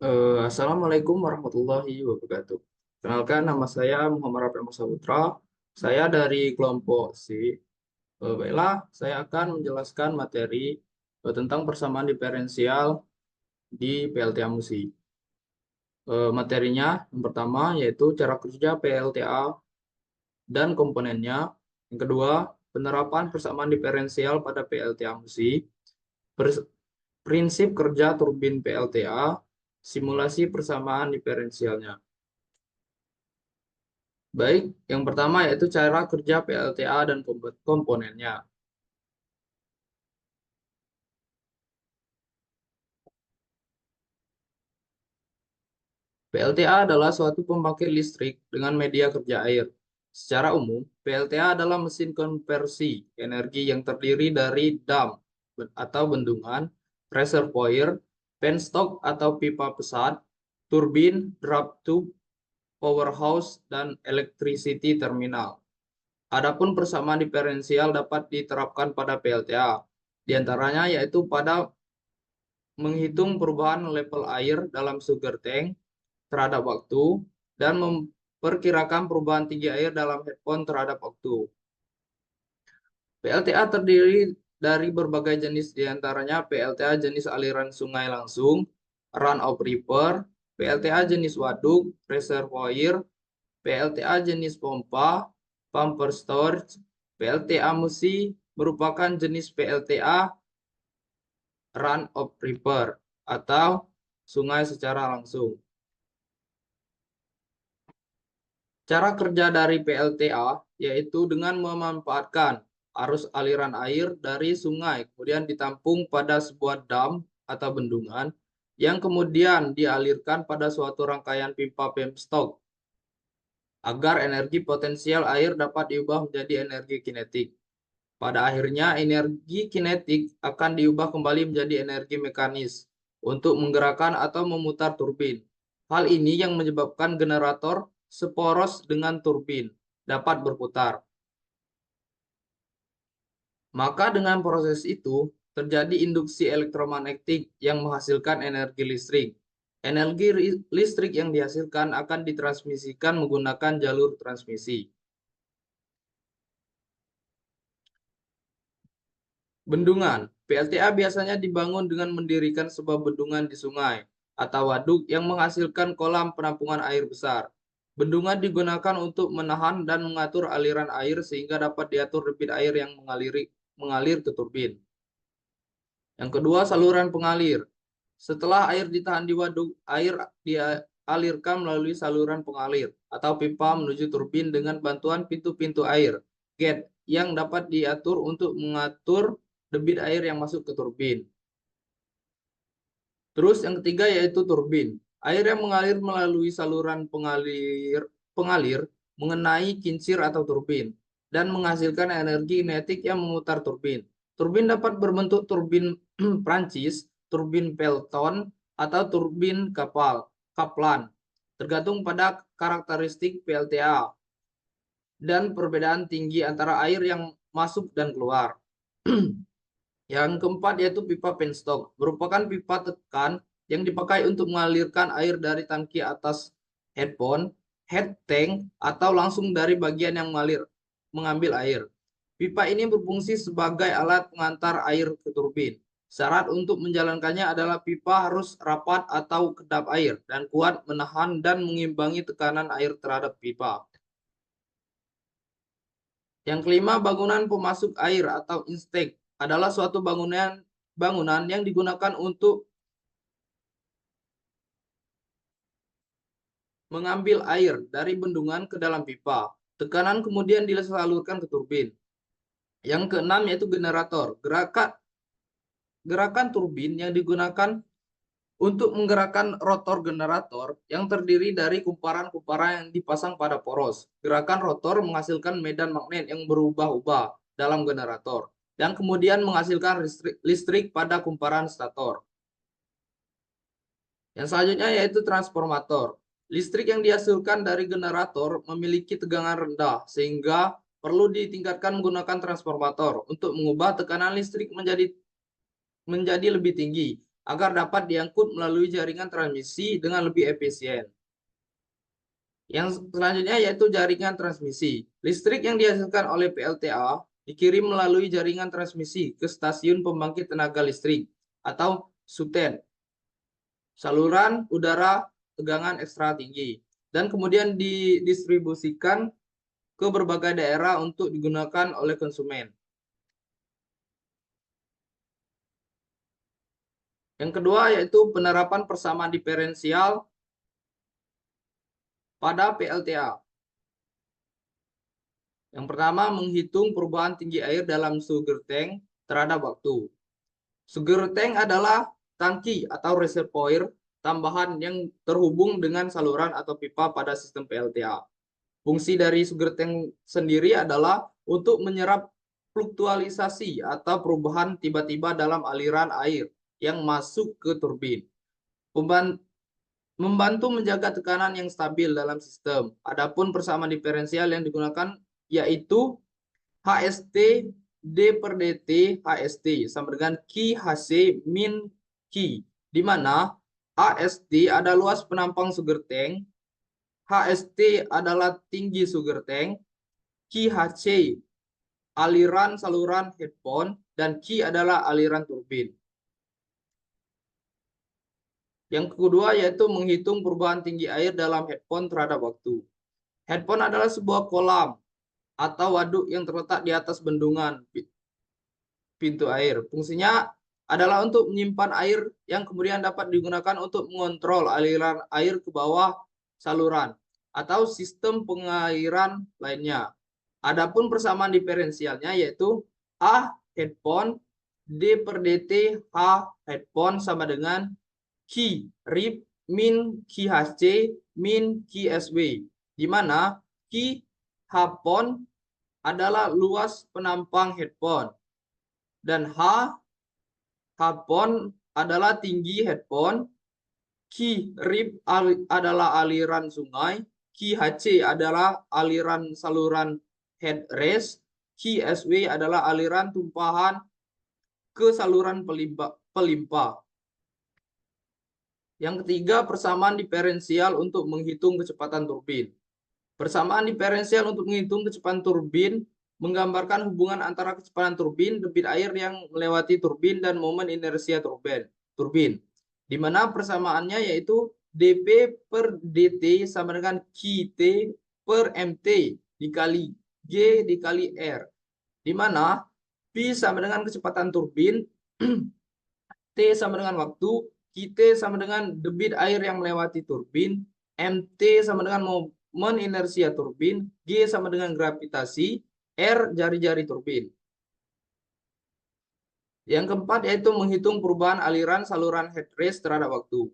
Assalamualaikum warahmatullahi wabarakatuh. Kenalkan, nama saya Muhammad Rafi Ahmad Saputra. Saya dari kelompok C. Baiklah, saya akan menjelaskan materi tentang persamaan diferensial di PLTA MUSI. Materinya yang pertama yaitu cara kerja PLTA dan komponennya. Yang kedua, penerapan persamaan diferensial pada PLTA MUSI. Prinsip kerja turbin PLTA, simulasi persamaan diferensialnya. Baik, yang pertama yaitu cara kerja PLTA dan komponennya. PLTA adalah suatu pembangkit listrik dengan media kerja air. Secara umum, PLTA adalah mesin konversi energi yang terdiri dari dam atau bendungan, reservoir, penstock atau pipa pesat, turbin, draft tube, powerhouse, dan electricity terminal. Adapun persamaan diferensial dapat diterapkan pada PLTA, di antaranya yaitu pada menghitung perubahan level air dalam sugar tank terhadap waktu dan memperkirakan perubahan tinggi air dalam headphone terhadap waktu. PLTA terdiri dari berbagai jenis, di antaranya PLTA jenis aliran sungai langsung, run of river, PLTA jenis waduk, reservoir, PLTA jenis pompa, pumper storage. PLTA MUSI merupakan jenis PLTA run of river atau sungai secara langsung. Cara kerja dari PLTA yaitu dengan memanfaatkan arus aliran air dari sungai kemudian ditampung pada sebuah dam atau bendungan yang kemudian dialirkan pada suatu rangkaian pipa penstock agar energi potensial air dapat diubah menjadi energi kinetik. Pada akhirnya, energi kinetik akan diubah kembali menjadi energi mekanis untuk menggerakkan atau memutar turbin. Hal ini yang menyebabkan generator seporos dengan turbin dapat berputar. Maka dengan proses itu, terjadi induksi elektromagnetik yang menghasilkan energi listrik. Energi listrik yang dihasilkan akan ditransmisikan menggunakan jalur transmisi. Bendungan. PLTA biasanya dibangun dengan mendirikan sebuah bendungan di sungai atau waduk yang menghasilkan kolam penampungan air besar. Bendungan digunakan untuk menahan dan mengatur aliran air sehingga dapat diatur debit air yang mengalir ke turbin. Yang kedua, saluran pengalir. Setelah air ditahan di waduk, air dialirkan melalui saluran pengalir atau pipa menuju turbin dengan bantuan pintu-pintu air, gate, yang dapat diatur untuk mengatur debit air yang masuk ke turbin. Terus yang ketiga yaitu turbin. Air yang mengalir melalui saluran pengalir mengenai kincir atau turbin dan menghasilkan energi kinetik yang memutar turbin. Turbin dapat berbentuk turbin Prancis, turbin Pelton, atau turbin Kaplan, tergantung pada karakteristik PLTA dan perbedaan tinggi antara air yang masuk dan keluar. Yang keempat yaitu pipa penstock, merupakan pipa tekan yang dipakai untuk mengalirkan air dari tangki atas headphone, head tank, atau langsung dari bagian yang mengambil air. Pipa ini berfungsi sebagai alat pengantar air ke turbin. Syarat untuk menjalankannya adalah pipa harus rapat atau kedap air dan kuat menahan dan mengimbangi tekanan air terhadap pipa. Yang kelima, bangunan pemasuk air atau instake adalah suatu bangunan yang digunakan untuk mengambil air dari bendungan ke dalam pipa. Tekanan kemudian disalurkan ke turbin. Yang keenam yaitu generator. Gerakan turbin yang digunakan untuk menggerakkan rotor generator yang terdiri dari kumparan-kumparan yang dipasang pada poros. Gerakan rotor menghasilkan medan magnet yang berubah-ubah dalam generator dan kemudian menghasilkan listrik pada kumparan stator. Yang selanjutnya yaitu transformator. Listrik yang dihasilkan dari generator memiliki tegangan rendah sehingga perlu ditingkatkan menggunakan transformator untuk mengubah tekanan listrik menjadi lebih tinggi agar dapat diangkut melalui jaringan transmisi dengan lebih efisien. Yang selanjutnya yaitu jaringan transmisi. Listrik yang dihasilkan oleh PLTA dikirim melalui jaringan transmisi ke stasiun pembangkit tenaga listrik atau SUTEN, saluran udara tegangan ekstra tinggi, dan kemudian didistribusikan ke berbagai daerah untuk digunakan oleh konsumen. Yang kedua yaitu penerapan persamaan diferensial pada PLTA. Yang pertama, menghitung perubahan tinggi air dalam sugar tank terhadap waktu. Sugar tank adalah tangki atau reservoir tambahan yang terhubung dengan saluran atau pipa pada sistem PLTA. Fungsi dari sugar tank sendiri adalah untuk menyerap fluktualisasi atau perubahan tiba-tiba dalam aliran air yang masuk ke turbin. Membantu menjaga tekanan yang stabil dalam sistem. Adapun persamaan diferensial yang digunakan yaitu HST D per DT HST sama dengan Q HC min Q, di mana HST adalah luas penampang sugar tank, HST adalah tinggi sugar tank, QHC aliran saluran head pump, dan Q adalah aliran turbin. Yang kedua yaitu menghitung perubahan tinggi air dalam head pump terhadap waktu. Head pump adalah sebuah kolam atau waduk yang terletak di atas bendungan pintu air. Fungsinya adalah untuk menyimpan air yang kemudian dapat digunakan untuk mengontrol aliran air ke bawah saluran atau sistem pengairan lainnya. Adapun persamaan diferensialnya yaitu A head pump D per DT H head pump sama dengan Q RIP min QHC min QSW, di mana Q H pump adalah luas penampang head pump dan H pump adalah tinggi head pump, Q RIP adalah aliran sungai, QHC adalah aliran saluran head race, QSW adalah aliran tumpahan ke saluran pelimpa. Yang ketiga, persamaan diferensial untuk menghitung kecepatan turbin. Persamaan diferensial untuk menghitung kecepatan turbin menggambarkan hubungan antara kecepatan turbin, debit air yang melewati turbin, dan momen inersia turbin. Di mana persamaannya yaitu dP per dt sama dengan QT per mt dikali G dikali R. Di mana P sama dengan kecepatan turbin, T sama dengan waktu, QT sama dengan debit air yang melewati turbin, MT sama dengan momen inersia turbin, G sama dengan gravitasi, R jari-jari turbin. Yang keempat yaitu menghitung perubahan aliran saluran head race terhadap waktu.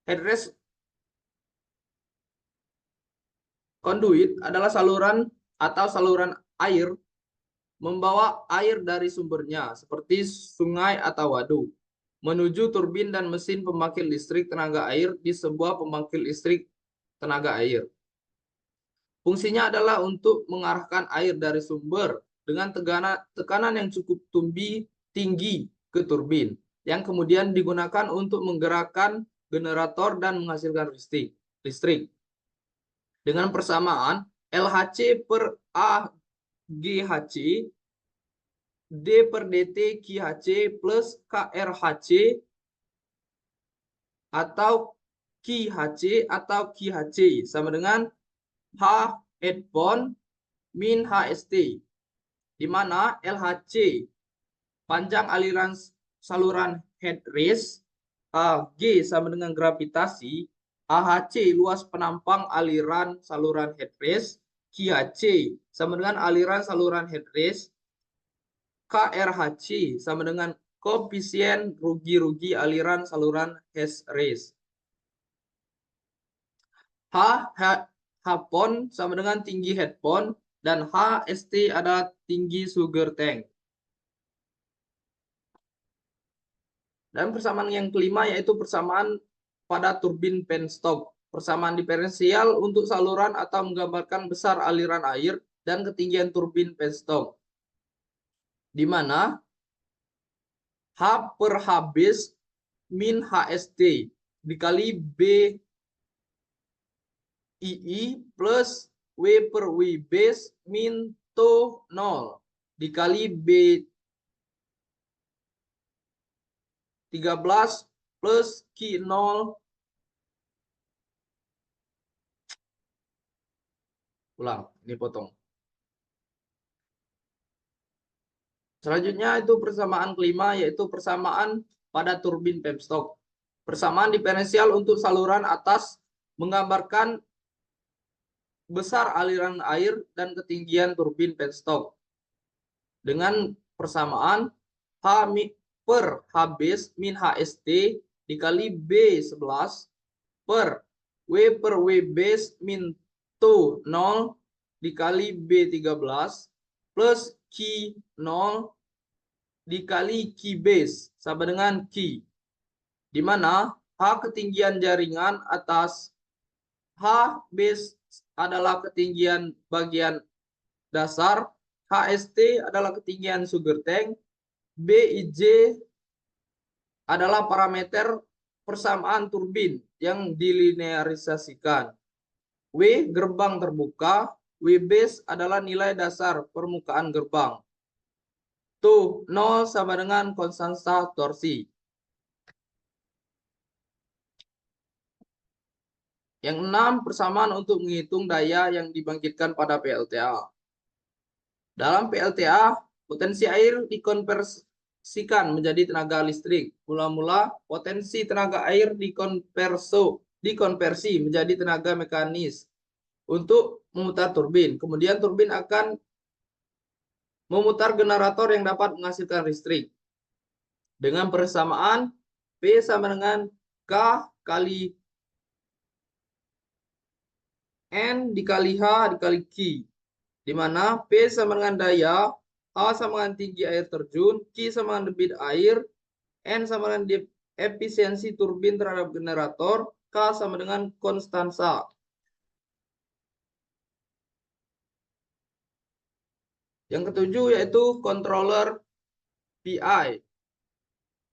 Head race conduit adalah saluran atau saluran air membawa air dari sumbernya seperti sungai atau waduk menuju turbin dan mesin pembangkit listrik tenaga air di sebuah pembangkit listrik tenaga air. Fungsinya adalah untuk mengarahkan air dari sumber dengan tekanan yang cukup tinggi ke turbin, yang kemudian digunakan untuk menggerakkan generator dan menghasilkan listrik. Dengan persamaan LHC per AGHC D per DT QHC plus KRHC atau QHC atau QHC sama dengan H head pump min HST, di mana LHC panjang aliran saluran head race, G sama dengan gravitasi, AHC luas penampang aliran saluran head race, QHC sama dengan aliran saluran head race, KRHC sama dengan koefisien rugi-rugi aliran saluran head race. H pump sama dengan tinggi head pump dan HST adalah tinggi sugar tank. Dan persamaan yang kelima yaitu persamaan pada turbin penstock. Persamaan diferensial untuk saluran atau menggambarkan besar aliran air dan ketinggian turbin penstock, di mana H per H base min HST dikali BII plus W per W base min to 0 dikali B13 plus Q0. Ulang, ini potong. Selanjutnya itu persamaan kelima, yaitu persamaan pada turbin penstock. Persamaan diferensial untuk saluran atas menggambarkan besar aliran air dan ketinggian turbin penstock. Dengan persamaan H per H base min HST dikali B11 per W base min to 0 dikali B13 plus Q0 dikali Q base sama dengan Q, di mana H ketinggian jaringan atas, H base adalah ketinggian bagian dasar, HST adalah ketinggian sugar tank, BIJ adalah parameter persamaan turbin yang dilinearisasikan. W gerbang terbuka, W base adalah nilai dasar permukaan gerbang. Tuh, 0 sama dengan konstanta torsi. Yang 6, persamaan untuk menghitung daya yang dibangkitkan pada PLTA. Dalam PLTA, potensi air dikonversikan menjadi tenaga listrik. Mula-mula, potensi tenaga air dikonversi menjadi tenaga mekanis untuk memutar turbin. Kemudian turbin akan memutar generator yang dapat menghasilkan listrik. Dengan persamaan P sama dengan K kali N dikali H dikali Q, di mana P sama dengan daya, H sama dengan tinggi air terjun, Q sama dengan debit air, N sama dengan efisiensi turbin terhadap generator, K sama dengan konstansa. Yang ketujuh yaitu controller PI,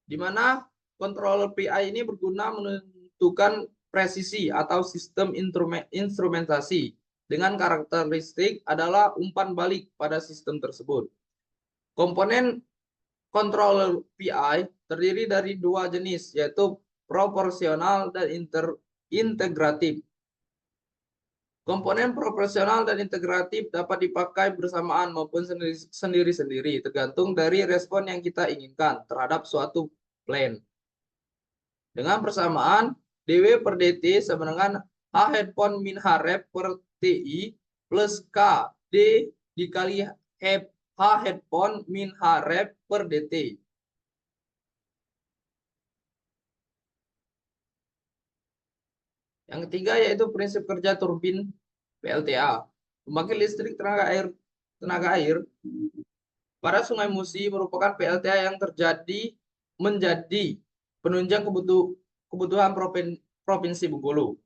di mana controller PI ini berguna menentukan presisi atau sistem instrumentasi dengan karakteristik adalah umpan balik pada sistem tersebut. Komponen controller PI terdiri dari dua jenis, yaitu proporsional dan integratif. Komponen proporsional dan integratif dapat dipakai bersamaan maupun sendiri-sendiri, tergantung dari respon yang kita inginkan terhadap suatu plan. Dengan persamaan, dW per dt sama dengan H headphone min H rep per TI plus K D dikali H headphone min H rep per dt. Yang ketiga yaitu prinsip kerja turbin PLTA. Pembangkit listrik tenaga air pada Sungai Musi merupakan PLTA yang menjadi penunjang kebutuhan Provinsi Bengkulu.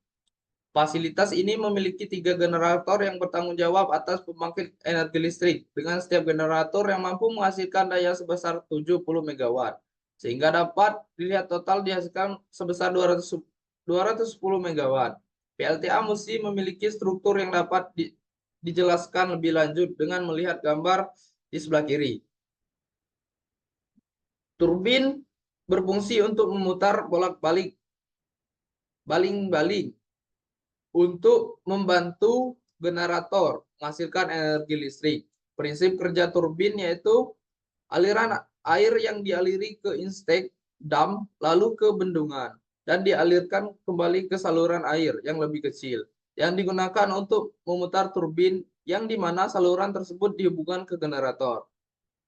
Fasilitas ini memiliki 3 generator yang bertanggung jawab atas pembangkit energi listrik dengan setiap generator yang mampu menghasilkan daya sebesar 70 MW, sehingga dapat dilihat total dihasilkan sebesar 210 MW. PLTA Musi memiliki struktur yang dapat dijelaskan lebih lanjut dengan melihat gambar di sebelah kiri. Turbin berfungsi untuk memutar bolak-balik baling-baling untuk membantu generator menghasilkan energi listrik. Prinsip kerja turbin yaitu aliran air yang dialiri ke instek dam lalu ke bendungan dan dialirkan kembali ke saluran air yang lebih kecil yang digunakan untuk memutar turbin yang dimana saluran tersebut dihubungkan ke generator.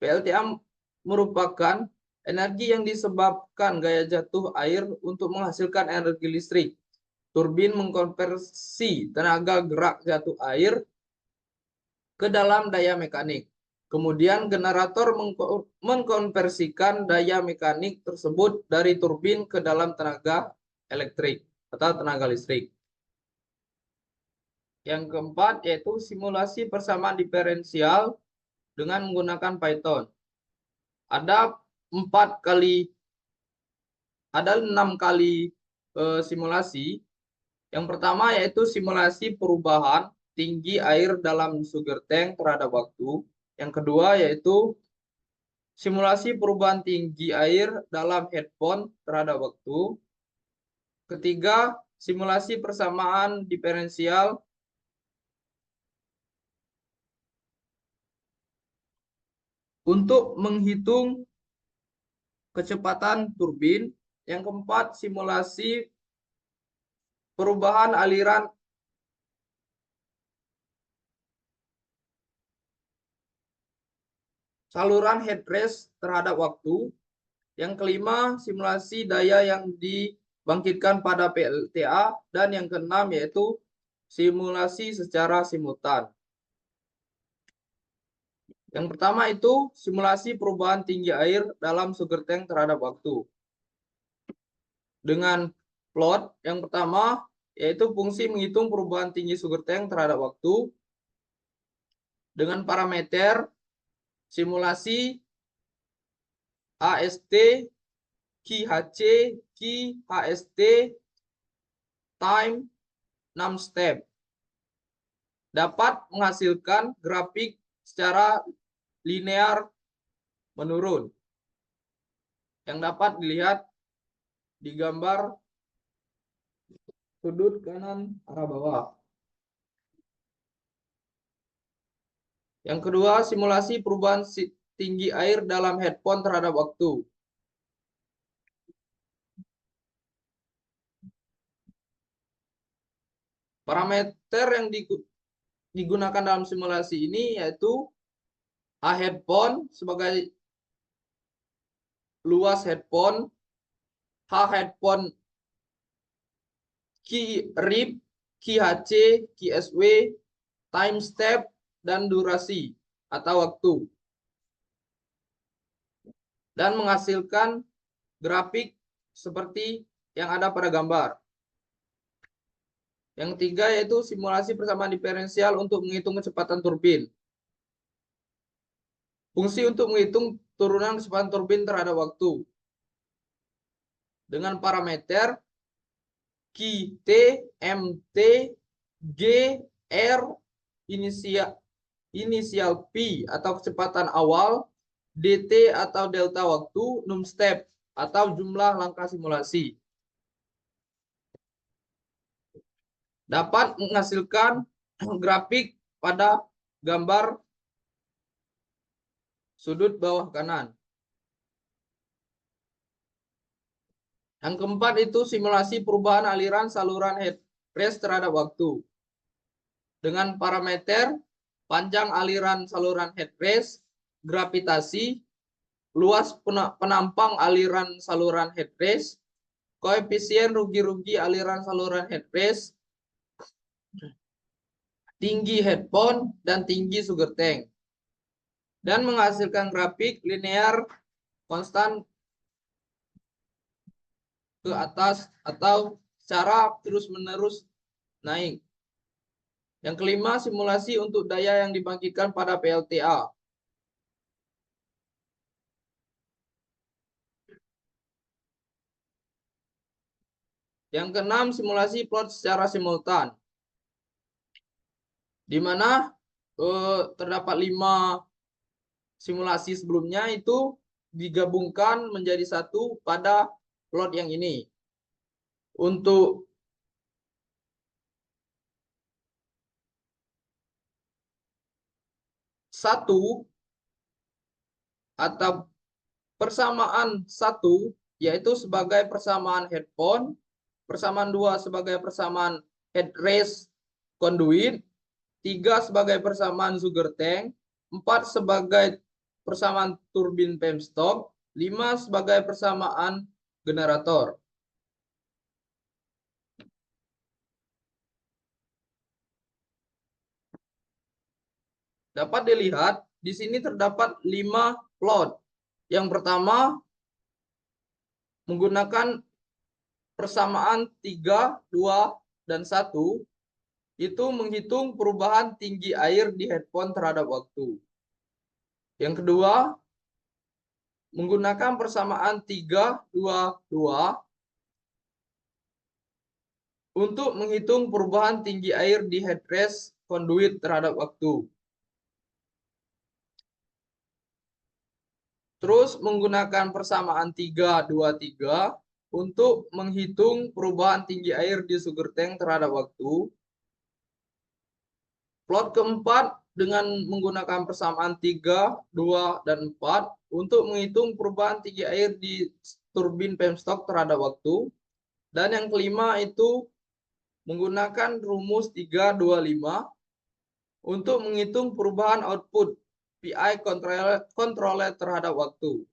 PLTA merupakan energi yang disebabkan gaya jatuh air untuk menghasilkan energi listrik. Turbin mengkonversi tenaga gerak jatuh air ke dalam daya mekanik. Kemudian generator mengkonversikan daya mekanik tersebut dari turbin ke dalam tenaga elektrik atau tenaga listrik. Yang keempat yaitu simulasi persamaan diferensial dengan menggunakan Python. Ada ada 6 kali simulasi. Yang pertama yaitu simulasi perubahan tinggi air dalam sugar tank terhadap waktu. Yang kedua yaitu simulasi perubahan tinggi air dalam headphone terhadap waktu. Ketiga, simulasi persamaan diferensial untuk menghitung kecepatan turbin. Yang keempat, simulasi perubahan aliran saluran headrest terhadap waktu. Yang kelima, simulasi daya yang dibangkitkan pada PLTA. Dan yang keenam yaitu simulasi secara simultan. Yang pertama itu simulasi perubahan tinggi air dalam sugar tank terhadap waktu. Dengan plot yang pertama yaitu fungsi menghitung perubahan tinggi sugar tank terhadap waktu. Dengan parameter simulasi AST, QHC, QHST, time 6 step. Dapat menghasilkan grafik secara linear menurun. Yang dapat dilihat di gambar sudut kanan arah bawah. Yang kedua, simulasi perubahan tinggi air dalam headphone terhadap waktu. Parameter yang digunakan dalam simulasi ini yaitu A headphone sebagai luas headphone, H headphone, key rib, QHC, QSW, time step, dan durasi atau waktu. Dan menghasilkan grafik seperti yang ada pada gambar. Yang ketiga yaitu simulasi persamaan diferensial untuk menghitung kecepatan turbin. Fungsi untuk menghitung turunan kecepatan turbin terhadap waktu. Dengan parameter QT, MT, G, R, inisial P atau kecepatan awal, DT atau delta waktu, num step atau jumlah langkah simulasi. Dapat menghasilkan grafik pada gambar sudut bawah kanan. Yang keempat itu simulasi perubahan aliran saluran headrest terhadap waktu. Dengan parameter panjang aliran saluran headrest, gravitasi, luas penampang aliran saluran headrest, koefisien rugi-rugi aliran saluran headrest, tinggi headphone, dan tinggi sugar tank. Dan menghasilkan grafik linear konstan ke atas atau secara terus-menerus naik. Yang kelima, simulasi untuk daya yang dibangkitkan pada PLTA. Yang keenam, simulasi plot secara simultan. Di mana terdapat 5 simulasi sebelumnya itu digabungkan menjadi satu pada plot yang ini. Untuk satu atau persamaan satu yaitu sebagai persamaan headphone, persamaan 2 sebagai persamaan headrest conduit, 3 sebagai persamaan sugar tank, 4 sebagai persamaan turbin penstock, 5 sebagai persamaan generator. Dapat dilihat di sini terdapat 5 plot. Yang pertama menggunakan persamaan 3, 2, dan 1 itu menghitung perubahan tinggi air di headphone terhadap waktu. Yang kedua menggunakan persamaan 3, 2, 2 untuk menghitung perubahan tinggi air di headrest conduit terhadap waktu. Terus menggunakan persamaan 3, 2, 3 untuk menghitung perubahan tinggi air di sugar tank terhadap waktu. Plot keempat dengan menggunakan persamaan 3, 2, dan 4 untuk menghitung perubahan tinggi air di turbin penstock terhadap waktu. Dan yang kelima itu menggunakan rumus 3, 2, 5 untuk menghitung perubahan output PI controller terhadap waktu.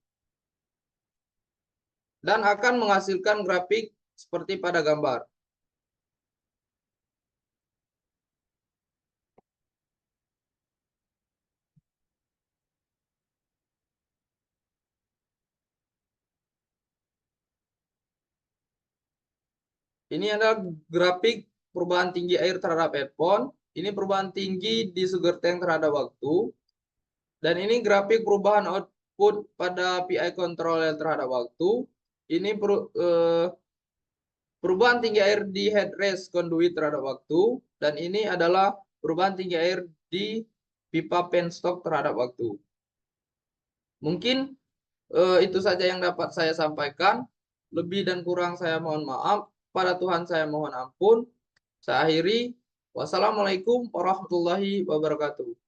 Dan akan menghasilkan grafik seperti pada gambar. Ini adalah grafik perubahan tinggi air terhadap headphone. Ini perubahan tinggi di sugar tank terhadap waktu. Dan ini grafik perubahan output pada PI controller terhadap waktu. Ini perubahan tinggi air di headrest conduit terhadap waktu. Dan ini adalah perubahan tinggi air di pipa penstock terhadap waktu. Mungkin itu saja yang dapat saya sampaikan. Lebih dan kurang saya mohon maaf. Pada Tuhan saya mohon ampun. Saya akhiri. Wassalamualaikum warahmatullahi wabarakatuh.